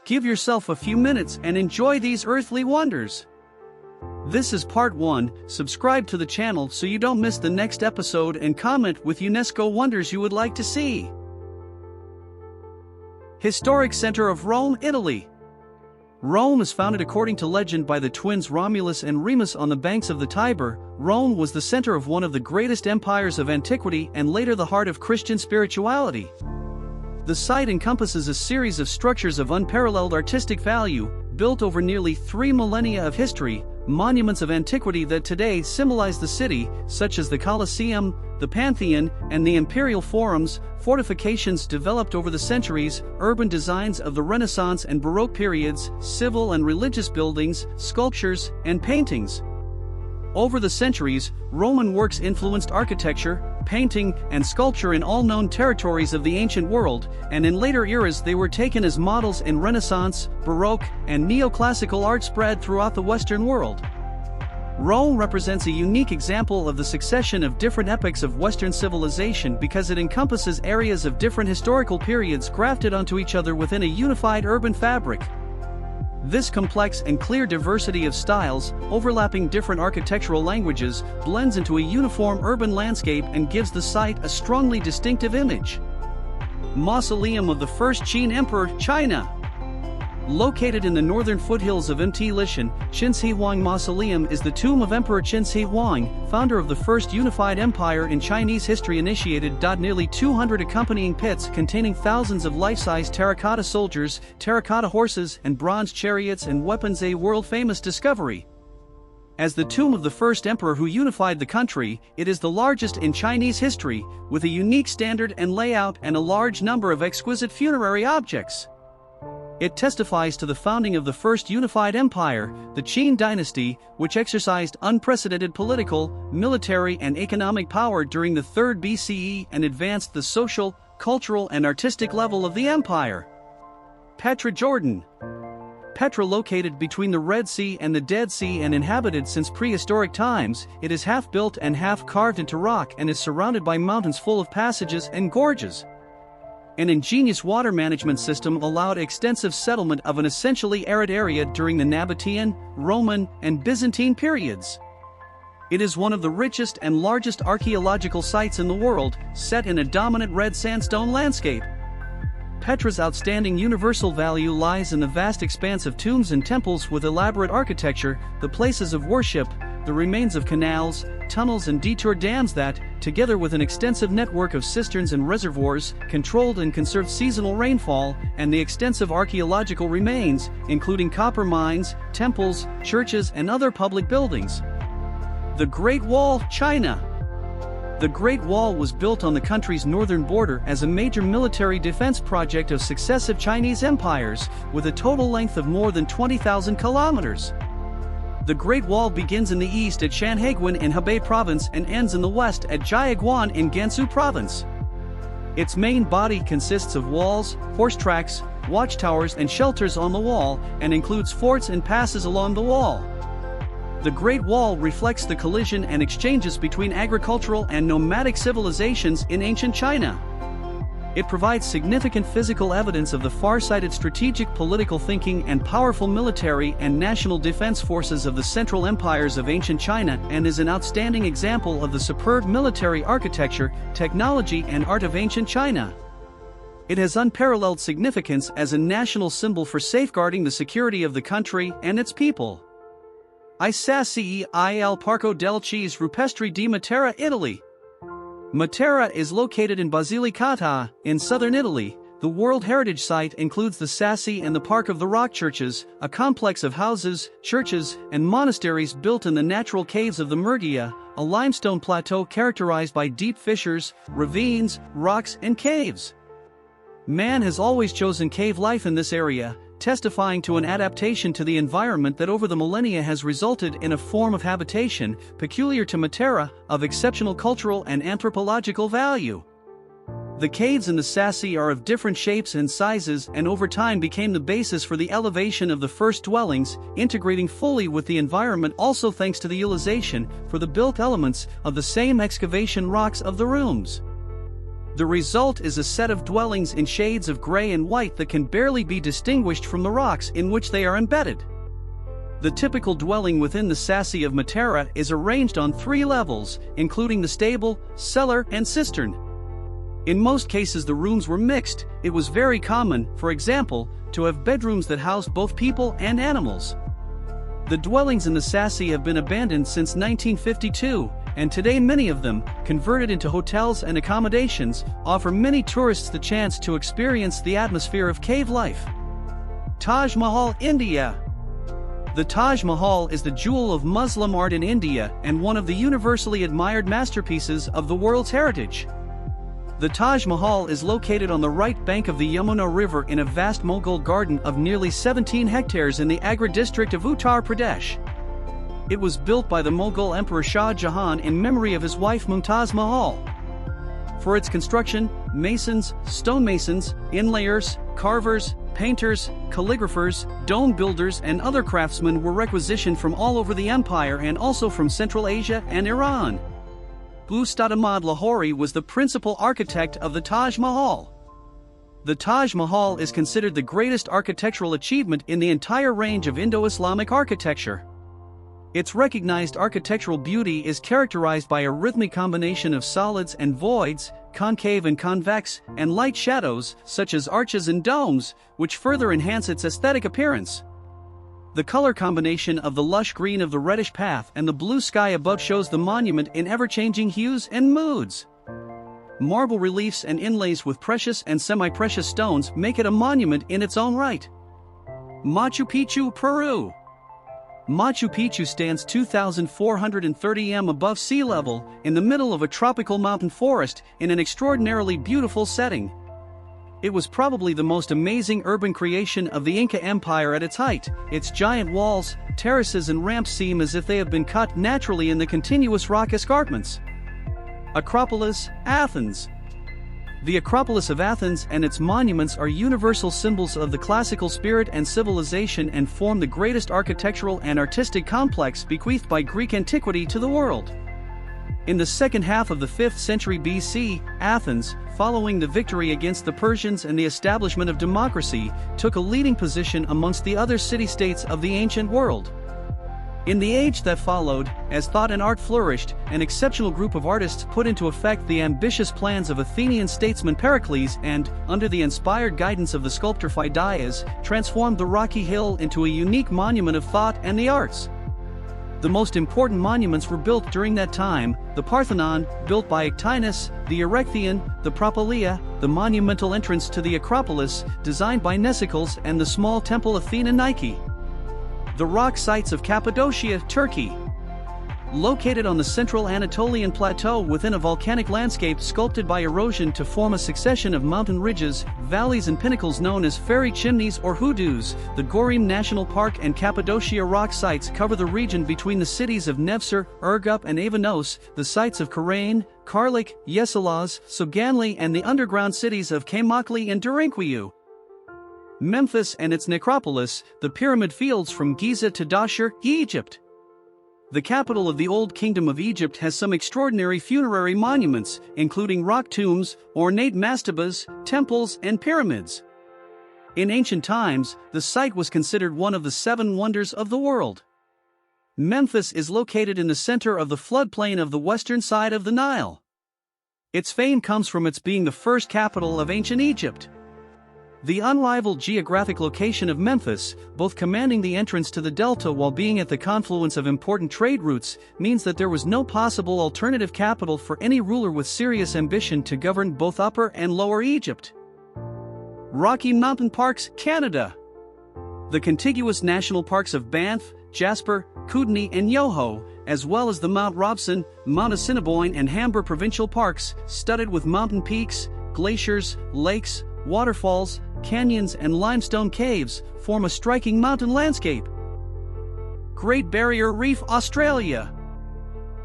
Give yourself a few minutes and enjoy these earthly wonders. This is part 1. Subscribe to the channel so you don't miss the next episode and comment with UNESCO wonders you would like to see. Historic center of Rome, Italy. Rome is founded according to legend by the twins Romulus and Remus on the banks of the Tiber. Rome was the center of one of the greatest empires of antiquity and later the heart of Christian spirituality. The site encompasses a series of structures of unparalleled artistic value, built over nearly 3 millennia of history, monuments of antiquity that today symbolize the city, such as the Colosseum, the Pantheon, and the Imperial Forums, fortifications developed over the centuries, urban designs of the Renaissance and Baroque periods, civil and religious buildings, sculptures, and paintings. Over the centuries, Roman works influenced architecture, painting, and sculpture in all known territories of the ancient world, and in later eras they were taken as models in Renaissance, Baroque, and neoclassical art spread throughout the Western world. Rome represents a unique example of the succession of different epochs of Western civilization because it encompasses areas of different historical periods grafted onto each other within a unified urban fabric. This complex and clear diversity of styles, overlapping different architectural languages, blends into a uniform urban landscape and gives the site a strongly distinctive image. Mausoleum of the First Qin Emperor, China. Located in the northern foothills of Mt. Lishan, Qin Shi Huang Mausoleum is the tomb of Emperor Qin Shi Huang, founder of the first unified empire in Chinese history initiated. Nearly 200 accompanying pits containing thousands of life-size terracotta soldiers, terracotta horses, and bronze chariots and weapons, a world-famous discovery. As the tomb of the first emperor who unified the country, it is the largest in Chinese history, with a unique standard and layout and a large number of exquisite funerary objects. It testifies to the founding of the first unified empire, the Qin dynasty, which exercised unprecedented political, military, and economic power during the 3rd BCE and advanced the social, cultural, and artistic level of the empire. Petra, Jordan. Petra, located between the Red Sea and the Dead Sea and inhabited since prehistoric times, it is half built and half carved into rock and is surrounded by mountains full of passages and gorges. An ingenious water management system allowed extensive settlement of an essentially arid area during the Nabatean, Roman, and Byzantine periods. It is one of the richest and largest archaeological sites in the world, set in a dominant red sandstone landscape. Petra's outstanding universal value lies in the vast expanse of tombs and temples with elaborate architecture, the places of worship, the remains of canals, tunnels, and detour dams that, together with an extensive network of cisterns and reservoirs, controlled and conserved seasonal rainfall, and the extensive archaeological remains, including copper mines, temples, churches, and other public buildings. The Great Wall, China. The Great Wall was built on the country's northern border as a major military defense project of successive Chinese empires, with a total length of more than 20,000 kilometers. The Great Wall begins in the east at Shanhaiguan in Hebei Province and ends in the west at Jiaguan in Gansu Province. Its main body consists of walls, horse tracks, watchtowers, and shelters on the wall, and includes forts and passes along the wall. The Great Wall reflects the collision and exchanges between agricultural and nomadic civilizations in ancient China. It provides significant physical evidence of the far-sighted strategic political thinking and powerful military and national defense forces of the central empires of ancient China and is an outstanding example of the superb military architecture, technology, and art of ancient China. It has unparalleled significance as a national symbol for safeguarding the security of the country and its people. I Sassi il Parco del Cheese Rupestri di Matera, Italy. Matera is located in Basilicata, in southern Italy. The World Heritage Site includes the Sassi and the Park of the Rock Churches, a complex of houses, churches, and monasteries built in the natural caves of the Murgia, a limestone plateau characterized by deep fissures, ravines, rocks, and caves. Man has always chosen cave life in this area, testifying to an adaptation to the environment that over the millennia has resulted in a form of habitation, peculiar to Matera, of exceptional cultural and anthropological value. The caves in the Sassi are of different shapes and sizes and over time became the basis for the elevation of the first dwellings, integrating fully with the environment also thanks to the utilization, for the built elements, of the same excavation rocks of the rooms. The result is a set of dwellings in shades of gray and white that can barely be distinguished from the rocks in which they are embedded. The typical dwelling within the sassi of Matera is arranged on 3 levels, including the stable, cellar, and cistern. In most cases the rooms were mixed. It was very common, for example, to have bedrooms that housed both people and animals. The dwellings in the sassi have been abandoned since 1952, and today many of them, converted into hotels and accommodations, offer many tourists the chance to experience the atmosphere of cave life. Taj Mahal, India. The Taj Mahal is the jewel of Muslim art in India and one of the universally admired masterpieces of the world's heritage. The Taj Mahal is located on the right bank of the Yamuna River in a vast Mughal garden of nearly 17 hectares in the Agra district of Uttar Pradesh. It was built by the Mughal Emperor Shah Jahan in memory of his wife Mumtaz Mahal. For its construction, masons, stonemasons, inlayers, carvers, painters, calligraphers, dome builders and other craftsmen were requisitioned from all over the empire and also from Central Asia and Iran. Ustad Ahmad Lahori was the principal architect of the Taj Mahal. The Taj Mahal is considered the greatest architectural achievement in the entire range of Indo-Islamic architecture. Its recognized architectural beauty is characterized by a rhythmic combination of solids and voids, concave and convex, and light shadows, such as arches and domes, which further enhance its aesthetic appearance. The color combination of the lush green of the reddish path and the blue sky above shows the monument in ever-changing hues and moods. Marble reliefs and inlays with precious and semi-precious stones make it a monument in its own right. Machu Picchu, Peru. Machu Picchu stands 2,430 m above sea level, in the middle of a tropical mountain forest, in an extraordinarily beautiful setting. It was probably the most amazing urban creation of the Inca Empire at its height. Its giant walls, terraces and ramps seem as if they have been cut naturally in the continuous rock escarpments. Acropolis, Athens. The Acropolis of Athens and its monuments are universal symbols of the classical spirit and civilization and form the greatest architectural and artistic complex bequeathed by Greek antiquity to the world. In the second half of the 5th century BC, Athens, following the victory against the Persians and the establishment of democracy, took a leading position amongst the other city-states of the ancient world. In the age that followed, as thought and art flourished, an exceptional group of artists put into effect the ambitious plans of Athenian statesman Pericles and, under the inspired guidance of the sculptor Phidias, transformed the rocky hill into a unique monument of thought and the arts. The most important monuments were built during that time: the Parthenon, built by Echinus, the Erechtheion, the Propylaea, the monumental entrance to the Acropolis, designed by Mnesicles, and the small temple Athena Nike. The rock sites of Cappadocia, Turkey. Located on the central Anatolian plateau within a volcanic landscape sculpted by erosion to form a succession of mountain ridges, valleys and pinnacles known as fairy chimneys or hoodoos, the Gorim National Park and Cappadocia rock sites cover the region between the cities of Nevşehir, Ürgüp and Avanos, the sites of Karain, Karlik, Yeşilaz, Soganli and the underground cities of Kaymakli and Derinkuyu. Memphis and its necropolis, the pyramid fields from Giza to Dahshur, Egypt. The capital of the Old Kingdom of Egypt has some extraordinary funerary monuments, including rock tombs, ornate mastabas, temples, and pyramids. In ancient times, the site was considered one of the 7 wonders of the world. Memphis is located in the center of the floodplain of the western side of the Nile. Its fame comes from its being the first capital of ancient Egypt. The unrivaled geographic location of Memphis, both commanding the entrance to the delta while being at the confluence of important trade routes, means that there was no possible alternative capital for any ruler with serious ambition to govern both Upper and Lower Egypt. Rocky Mountain Parks, Canada. The contiguous national parks of Banff, Jasper, Kootenay and Yoho, as well as the Mount Robson, Mount Assiniboine and Hamber provincial parks, studded with mountain peaks, glaciers, lakes, waterfalls, canyons and limestone caves, form a striking mountain landscape. Great Barrier Reef, Australia.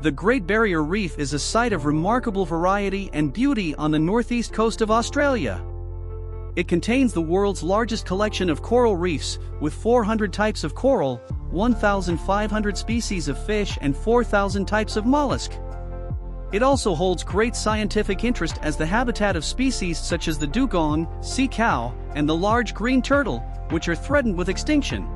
The Great Barrier Reef is a site of remarkable variety and beauty on the northeast coast of Australia. It contains the world's largest collection of coral reefs, with 400 types of coral, 1,500 species of fish and 4,000 types of mollusk. It also holds great scientific interest as the habitat of species such as the dugong, sea cow, and the large green turtle, which are threatened with extinction.